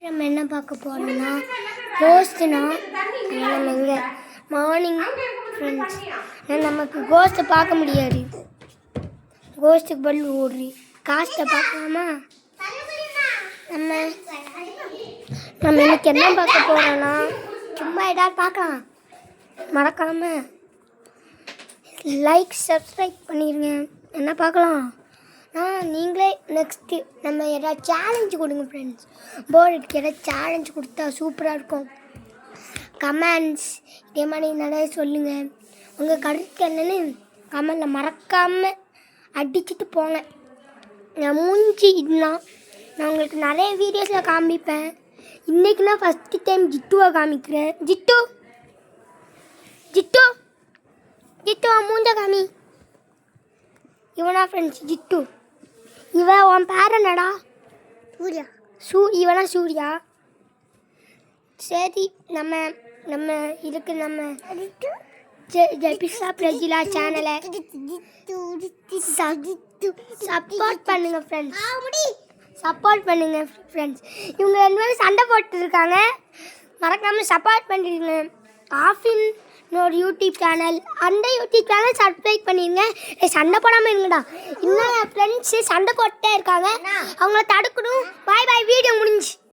நம்ம என்ன பார்க்க போகிறோம்னா கோஸ்ட்னா நம்ம இங்கே மார்னிங் ஃப்ரெண்ட்ஸ் நமக்கு கோஸ்ட்டை பார்க்க முடியாது. கோஸ்ட்டுக்கு பதில் ஓடுறி காஸ்ட்டை பார்க்கலாமா? நம்ம நம்ம இன்னைக்கு என்ன பார்க்க போகிறோன்னா சும்மா ஏதாவது பார்க்கலாம். மறக்காமல் லைக் சப்ஸ்கிரைப் பண்ணிடுங்க. என்ன பார்க்கலாம்? நீங்களே நெக்ஸ்ட்டு நம்ம எதாவது சேலஞ்சு கொடுங்க ஃப்ரெண்ட்ஸ். போர்டுக்கு எதாவது சேலஞ்ச் கொடுத்தா சூப்பராக இருக்கும். கமெண்ட்ஸ் இதே மாதிரி நிறைய சொல்லுங்கள். உங்கள் கருத்து என்னென்னு கமெண்டில் மறக்காமல் அடிச்சுட்டு போங்க. நான் மூஞ்சி இதெல்லாம் நான் உங்களுக்கு நிறைய வீடியோஸில் காமிப்பேன். இன்றைக்கி நான் ஃபஸ்ட்டு டைம் ஜிட்டுவை காமிக்கிறேன். ஜிட்டு ஜிட்டு ஜிட்டு மூஞ்ச காமி. இவனா ஃப்ரெண்ட்ஸ் ஜிட்டு. இவன் உன் பேர் என்னடா? சூர்யா. இவனா சூர்யா. சரி நம்ம நம்ம இதுக்கு நம்ம ஜெபிசா பிரஜிலா சேனலை சப்போர்ட் பண்ணுங்கள் ஃப்ரெண்ட்ஸ். சப்போர்ட் பண்ணுங்கள் ஃப்ரெண்ட்ஸ். இவங்க ரெண்டு பேரும் சண்டை போட்டுருக்காங்க. மறக்காமல் சப்போர்ட் பண்ணிடுங்க. ஆஃபின் ஒரு யூடியூப் சேனல், அந்த யூடியூப் சேனல் சப்ஸ்கிரைப் பண்ணிடுங்க. சண்டை போடாமல் இருங்கடா. இன்னும் என் ஃப்ரெண்ட்ஸு சண்டை போட்டுட்டே இருக்காங்க. அவங்கள தடுக்கணும். பாய் பாய். வீடியோ முடிஞ்சு.